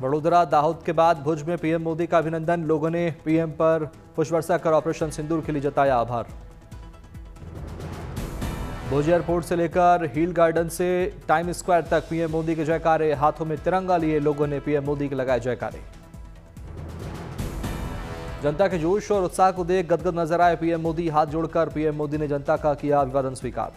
वडोदरा दाहोद के बाद भुज में पीएम मोदी का अभिनंदन। लोगों ने पीएम पर पुष्पवर्षा कर ऑपरेशन सिंदूर के लिए जताया आभार। भुज एयरपोर्ट से लेकर हिल गार्डन से टाइम स्क्वायर तक पीएम मोदी के जयकारे। हाथों में तिरंगा लिए लोगों ने पीएम मोदी के लगाए जयकारे। जनता के जोश और उत्साह को देख गदगद नजर आए पीएम मोदी। हाथ जोड़कर पीएम मोदी ने जनता का किया अभिवादन स्वीकार।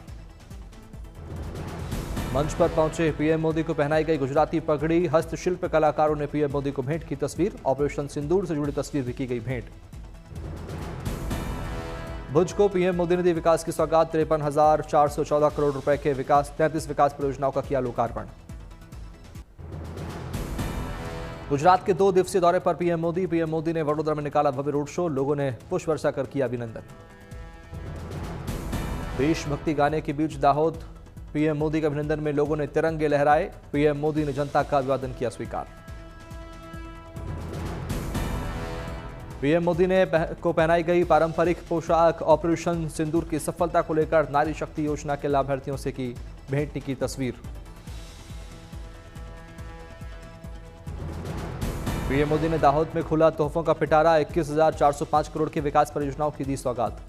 मंच पर पहुंचे पीएम मोदी को पहनाई गई गुजराती पगड़ी। हस्तशिल्प कलाकारों ने पीएम मोदी को भेंट की तस्वीर। ऑपरेशन सिंदूर से जुड़ी तस्वीर भी की गई भेंट। भुज को पीएम मोदी ने दी विकास की सौगात। 53,414 करोड़ रुपए के 33 विकास परियोजनाओं का किया लोकार्पण। गुजरात के 2 दिवसीय दौरे पर पीएम मोदी ने वडोदरा में निकाला भव्य रोड शो। लोगों ने पुष्प वर्षा कर किया अभिनंदन। देशभक्ति गाने के बीच दाहोद पीएम मोदी के अभिनंदन में लोगों ने तिरंगे लहराए। पीएम मोदी ने जनता का अभिवादन किया स्वीकार। पीएम मोदी ने को पहनाई गई पारंपरिक पोशाक। ऑपरेशन सिंदूर की सफलता को लेकर नारी शक्ति योजना के लाभार्थियों से की भेंट की तस्वीर। पीएम मोदी ने दाहोद में खुला तोहफों का पिटारा। 21,405 करोड़ की विकास परियोजनाओं की दी सौगात।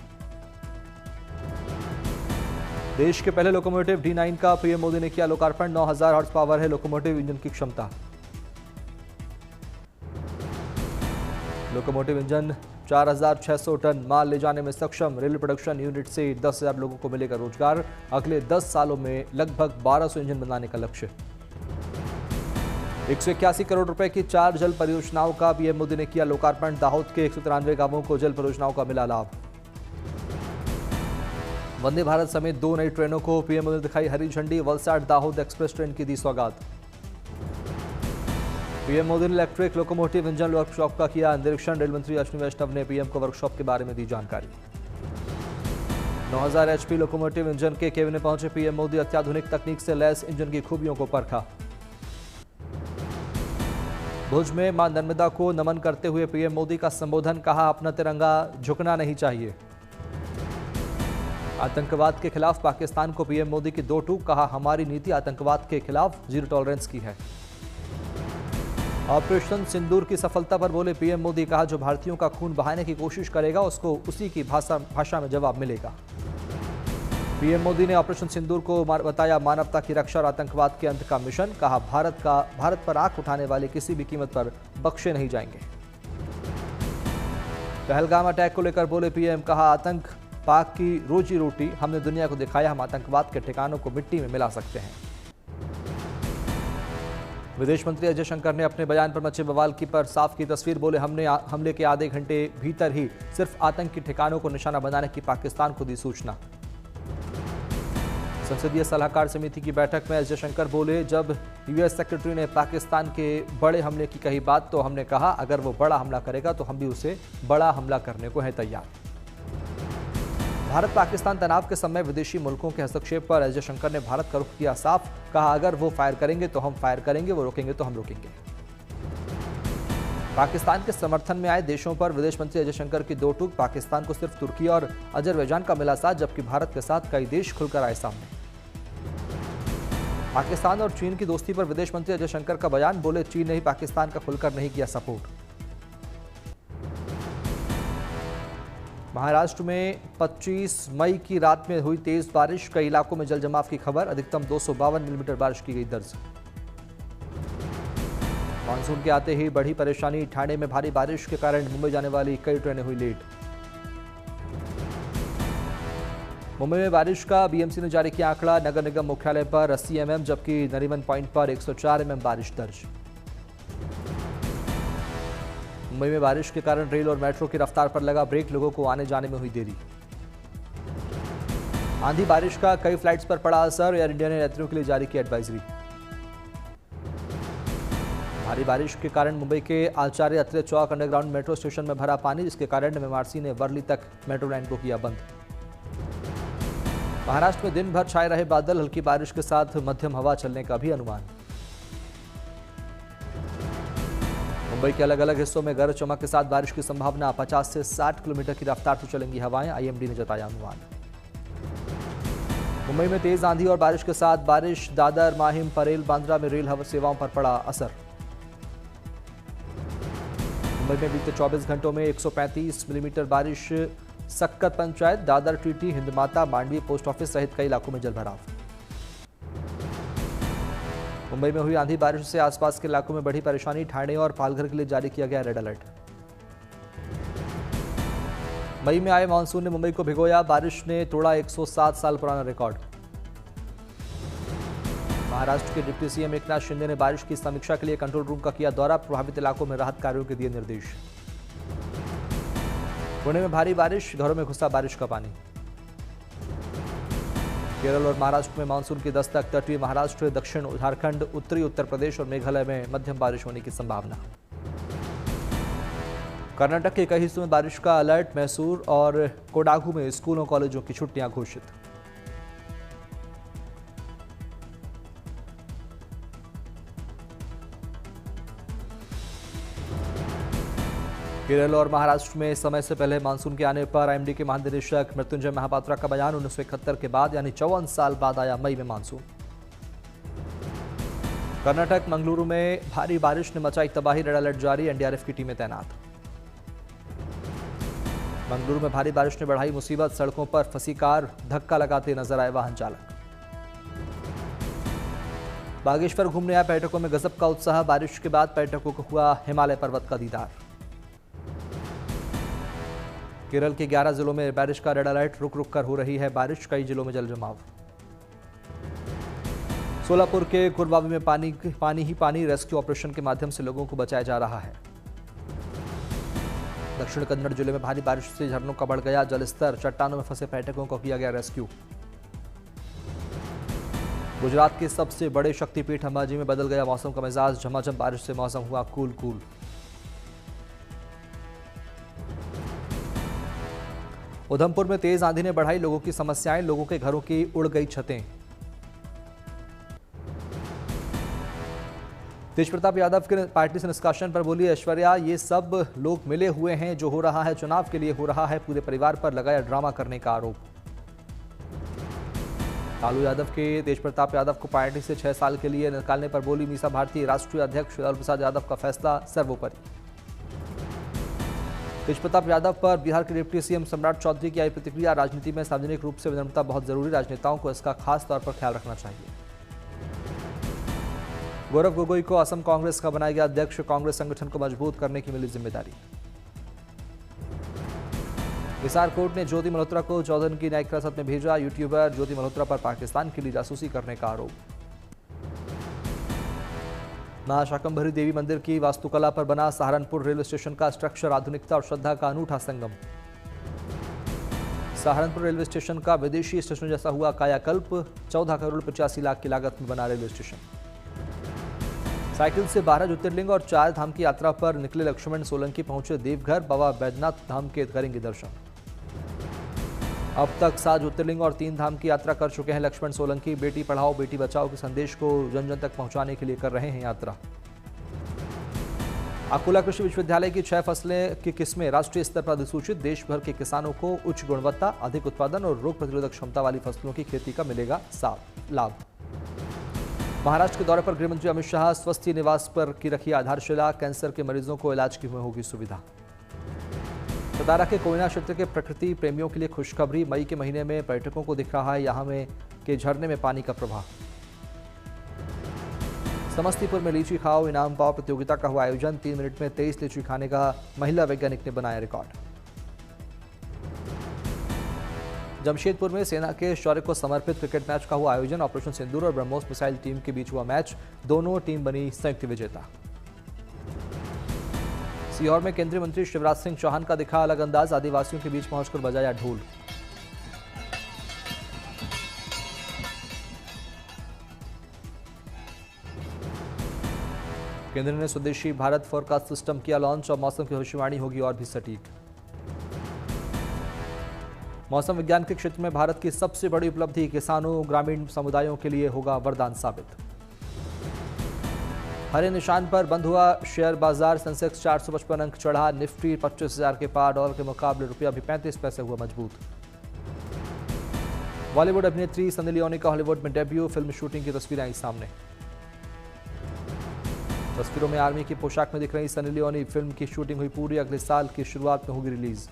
देश के पहले लोकोमोटिव D9 का पीएम मोदी ने किया लोकार्पण। 9,000 हॉर्स पावर है लोकोमोटिव इंजन की क्षमता। लोकोमोटिव इंजन 4,600 टन माल ले जाने में सक्षम। रेलवे प्रोडक्शन यूनिट से 10,000 लोगों को मिलेगा रोजगार। अगले 10 सालों में लगभग 1,200 इंजन बनाने का लक्ष्य। 181 करोड़ रुपए की 4 जल परियोजनाओं का पीएम मोदी ने किया लोकार्पण। दाहोद के 193 गांवों को जल परियोजनाओं का मिला लाभ। वंदे भारत समेत 2 नई ट्रेनों को पीएम मोदी ने दिखाई हरी झंडी। वलसाड दाहोद एक्सप्रेस ट्रेन की दी सौगात। पीएम मोदी ने इलेक्ट्रिक लोकोमोटिव इंजन वर्कशॉप का किया निरीक्षण। रेल मंत्री अश्विनी वैष्णव ने पीएम को वर्कशॉप के बारे में दी जानकारी। 9,000 HP लोकोमोटिव इंजन के केबिन पहुंचे पीएम मोदी। अत्याधुनिक तकनीक से लैस इंजन की खूबियों को परखा। भुज में मां नर्मदा को नमन करते हुए पीएम मोदी का संबोधन। कहा अपना तिरंगा झुकना नहीं चाहिए। आतंकवाद के खिलाफ पाकिस्तान को पीएम मोदी की 2 टूक। कहा हमारी नीति आतंकवाद के खिलाफ जीरो टॉलरेंस की है। ऑपरेशन सिंदूर की सफलता पर बोले पीएम मोदी। कहा जो भारतीयों का खून बहाने की कोशिश करेगा उसको उसी की भाषा में जवाब मिलेगा। पीएम मोदी ने ऑपरेशन सिंदूर को बताया मानवता की रक्षा और आतंकवाद के अंत का मिशन। कहा भारत पर आंख उठाने वाले किसी भी कीमत पर बख्शे नहीं जाएंगे। पहलगाम अटैक को लेकर बोले पीएम। कहा आतंक पाक की रोजी रोटी। हमने दुनिया को दिखाया हम आतंकवाद के ठिकानों को मिट्टी में मिला सकते हैं। विदेश मंत्री अजय शंकर ने अपने बयान पर मचे बवाल की पर साफ की तस्वीर। बोले हमने हमले के आधे घंटे भीतर ही सिर्फ आतंकी ठिकानों को निशाना बनाने की पाकिस्तान को दी सूचना। संसदीय सलाहकार समिति की बैठक में अजय शंकर बोले जब यूएस सेक्रेटरी ने पाकिस्तान के बड़े हमले की कही बात तो हमने कहा अगर वो बड़ा हमला करेगा तो हम भी उसे बड़ा हमला करने को हैं तैयार। भारत पाकिस्तान तनाव के समय विदेशी मुल्कों के हस्तक्षेप पर अजय शंकर ने भारत का रुख किया साफ। कहा अगर वो फायर करेंगे तो हम फायर करेंगे, वो रोकेंगे तो हम रोकेंगे। पाकिस्तान के समर्थन में आए देशों पर विदेश मंत्री अजय शंकर की 2 टूक। पाकिस्तान को सिर्फ तुर्की और अजरबैजान का मिला साथ जबकि भारत के साथ कई देश खुलकर आए सामने। पाकिस्तान और चीन की दोस्ती पर विदेश मंत्री अजय शंकर का बयान। बोले चीन ने ही पाकिस्तान का खुलकर नहीं किया सपोर्ट। महाराष्ट्र में 25 मई की रात में हुई तेज बारिश। कई इलाकों में जल जमाव की खबर। अधिकतम 252 मिलीमीटर बारिश की गई दर्ज। मानसून के आते ही बढ़ी परेशानी। ठाणे में भारी बारिश के कारण मुंबई जाने वाली कई ट्रेनें हुई लेट। मुंबई में बारिश का बीएमसी ने जारी किया आंकड़ा। नगर निगम मुख्यालय पर 80 mm जबकि नरीमन पॉइंट पर 104 mm बारिश दर्ज। मुंबई में बारिश के कारण रेल और मेट्रो की रफ्तार पर लगा ब्रेक। लोगों को आने जाने में हुई देरी। आंधी बारिश का कई फ्लाइट्स पर पड़ा असर। एयर इंडिया ने यात्रियों के लिए जारी की एडवाइजरी। भारी बारिश के कारण मुंबई के आचार्य अत्रे चौक अंडरग्राउंड मेट्रो स्टेशन में भरा पानी जिसके कारण एमआरसी ने वर्ली तक मेट्रो लाइन को किया बंद। महाराष्ट्र में दिन भर छाए रहे बादल। हल्की बारिश के साथ मध्यम हवा चलने का भी अनुमान। मुंबई के अलग अलग हिस्सों में गरज चमक के साथ बारिश की संभावना। 50 से 60 किलोमीटर की रफ्तार से चलेंगी हवाएं। आईएमडी ने जताया अनुमान। मुंबई में तेज आंधी और बारिश के साथ बारिश। दादर, माहिम, परेल, बांद्रा में रेल सेवाओं पर पड़ा असर। मुंबई में बीते 24 घंटों में 135 मिलीमीटर बारिश। सक्कत panchayat, Dadar, TT, Hindmata, Mandvi, post office सहित कई इलाकों में जलभराव। मुंबई में हुई आंधी बारिश से आसपास के इलाकों में बढ़ी परेशानी। ठाणे और पालघर के लिए जारी किया गया रेड अलर्ट। मई में आए मानसून ने मुंबई को भिगोया। बारिश ने तोड़ा 107 साल पुराना रिकॉर्ड। महाराष्ट्र के डिप्टी सीएम एकनाथ शिंदे ने बारिश की समीक्षा के लिए कंट्रोल रूम का किया दौरा। प्रभावित इलाकों में राहत कार्यों के दिए निर्देश। पुणे में भारी बारिश, घरों में घुसा बारिश का पानी। केरल और महाराष्ट्र में मानसून की दस्तक। तटीय महाराष्ट्र, दक्षिण झारखंड, उत्तरी उत्तर प्रदेश और मेघालय में मध्यम बारिश होने की संभावना। कर्नाटक के कई हिस्सों में बारिश का अलर्ट। मैसूर और कोडागु में स्कूलों कॉलेजों की छुट्टियां घोषित। केरल और महाराष्ट्र में समय से पहले मानसून के आने पर आईएमडी के महानिदेशक मृत्युंजय महापात्रा का बयान। 1971 के बाद यानी 54 साल बाद आया मई में मानसून। कर्नाटक मंगलुरु में भारी बारिश ने मचाई तबाही। रेड अलर्ट जारी, एनडीआरएफ की टीमें तैनात। मंगलुरु में भारी बारिश ने बढ़ाई मुसीबत। सड़कों पर फंसी कार, धक्का लगाते नजर आए वाहन चालक। बागेश्वर घूमने आए पर्यटकों में गजब का उत्साह। बारिश के बाद पर्यटकों को हुआ हिमालय पर्वत का दीदार। केरल के 11 जिलों में बारिश का रेड अलर्ट। रुक रुक कर हो रही है बारिश, कई जिलों में जल जमाव। सोलापुर के कुरबावी में पानी। रेस्क्यू ऑपरेशन के माध्यम से लोगों को बचाया जा रहा है। दक्षिण कन्नड़ जिले में भारी बारिश से झरनों का बढ़ गया जलस्तर। चट्टानों में फंसे पर्यटकों को किया गया रेस्क्यू। गुजरात के सबसे बड़े शक्तिपीठ अंबाजी में बदल गया मौसम का मिजाज। झमाझम बारिश से मौसम हुआ कूल। उधमपुर में तेज आंधी ने बढ़ाई लोगों की समस्याएं। लोगों के घरों की उड़ गई छतें। तेज प्रताप यादव के पार्टी से निष्कासन पर बोली ऐश्वर्या, ये सब लोग मिले हुए हैं। जो हो रहा है चुनाव के लिए हो रहा है। पूरे परिवार पर लगाया ड्रामा करने का आरोप। लालू यादव के तेज प्रताप यादव को पार्टी से 6 साल के लिए निकालने पर बोली मीसा भारती, राष्ट्रीय अध्यक्ष लालू प्रसाद यादव का फैसला सर्वोपरि। तेज प्रताप यादव पर बिहार के डिप्टी सीएम सम्राट चौधरी की आई प्रतिक्रिया। राजनीति में सार्वजनिक रूप से विनम्रता बहुत जरूरी। राजनेताओं को इसका खास तौर पर ख्याल रखना चाहिए। गौरव गोगोई को असम कांग्रेस का बनाया गया अध्यक्ष। कांग्रेस संगठन को मजबूत करने की मिली जिम्मेदारी। हिसार कोर्ट ने ज्योति मल्होत्रा को 14 दिन की न्यायिक हिरासत में भेजा। यूट्यूबर ज्योति मल्होत्रा पर पाकिस्तान के लिए जासूसी करने का आरोप। मां शाकंभरी देवी मंदिर की वास्तुकला पर बना सहारनपुर रेलवे स्टेशन का स्ट्रक्चर। आधुनिकता और श्रद्धा का अनूठा संगम। सहारनपुर रेलवे स्टेशन का विदेशी स्टेशन जैसा हुआ कायाकल्प। 14 करोड़ 85 लाख की लागत में बना रेलवे स्टेशन। साइकिल से 12 ज्योतिर्लिंग और 4 धाम की यात्रा पर निकले लक्ष्मण सोलंकी पहुंचे देवघर। बाबा बैद्यनाथ धाम के करेंगे दर्शन। अब तक 7 ज्योतिर्लिंग और 3 धाम की यात्रा कर चुके हैं लक्ष्मण सोलंकी। बेटी पढ़ाओ बेटी बचाओ के संदेश को जन जन तक पहुंचाने के लिए कर रहे हैं यात्रा। अकोला कृषि विश्वविद्यालय की 6 फसलें की किस्में राष्ट्रीय स्तर पर अधिसूचित। देश भर के किसानों को उच्च गुणवत्ता, अधिक उत्पादन और रोग प्रतिरोधक क्षमता वाली फसलों की खेती का मिलेगा लाभ। महाराष्ट्र के दौरे पर गृहमंत्री अमित शाह। स्वस्थ निवास पर की रखी आधारशिला। कैंसर के मरीजों को इलाज की होगी सुविधा। सतारा के कोयना क्षेत्र के प्रकृति प्रेमियों के लिए खुशखबरी। मई के महीने में पर्यटकों को दिख रहा है यहां में के झरने में पानी का प्रवाह। समस्तीपुर में लीची खाओ इनाम पाओ प्रतियोगिता का हुआ आयोजन। 3 मिनट में 23 लीची खाने का महिला वैज्ञानिक ने बनाया रिकॉर्ड। जमशेदपुर में सेना के शौर्य को समर्पित क्रिकेट मैच का हुआ आयोजन। ऑपरेशन सिंदूर और ब्रह्मोस मिसाइल टीम के बीच हुआ मैच। दोनों टीम बनी संयुक्त विजेता। सीहोर में केंद्रीय मंत्री शिवराज सिंह चौहान का दिखा अलग अंदाज। आदिवासियों के बीच पहुंचकर बजाया ढोल। केंद्र ने स्वदेशी भारत फोरकास्ट सिस्टम किया लॉन्च। और मौसम की भविष्यवाणी होगी और भी सटीक। मौसम विज्ञान के क्षेत्र में भारत की सबसे बड़ी उपलब्धि। किसानों ग्रामीण समुदायों के लिए होगा वरदान साबित। हरे निशान पर बंद हुआ शेयर बाजार। सेंसेक्स 455 अंक चढ़ा। निफ्टी 25,000 के पार। डॉलर के मुकाबले रुपया भी 35 पैसे हुआ मजबूत। बॉलीवुड अभिनेत्री सनी लियोनी का हॉलीवुड में डेब्यू। फिल्म शूटिंग की तस्वीरें आई सामने। तस्वीरों में आर्मी की पोशाक में दिख रही सनी लियोनी। फिल्म की शूटिंग हुई पूरी, अगले साल की शुरुआत में होगी रिलीज।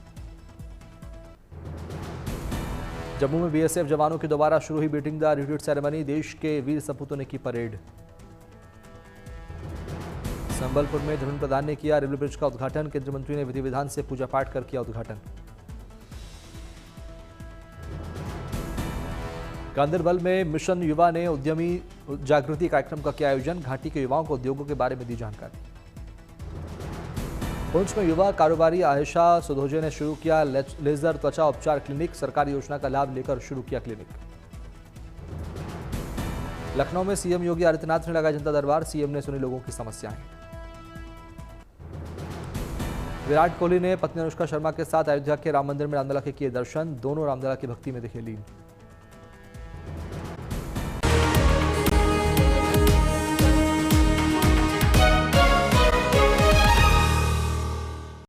जम्मू में बीएसएफ जवानों की दोबारा शुरू हुई बीटिंग द रिट्रीट सेरेमनी। देश के वीर सपूतों ने की परेड। संबलपुर में धर्मेंद्र प्रधान ने किया रेलवे ब्रिज का उद्घाटन। केंद्रीय मंत्री ने विधि विधान से पूजा पाठ कर किया उद्घाटन। गांदरबल में मिशन युवा ने उद्यमी जागृति कार्यक्रम का किया आयोजन। घाटी के युवाओं को उद्योगों के बारे में दी जानकारी। पुंछ में युवा कारोबारी आयशा सुधोजे ने शुरू किया लेजर त्वचा उपचार क्लिनिक। सरकारी योजना का लाभ लेकर शुरू किया क्लिनिक। लखनऊ में सीएम योगी आदित्यनाथ ने लगाया जनता दरबार। सीएम ने सुनी लोगों की समस्याएं। विराट कोहली ने पत्नी अनुष्का शर्मा के साथ अयोध्या के राम मंदिर में रामलला के किए दर्शन। दोनों रामलला की भक्ति में दिखे लीन।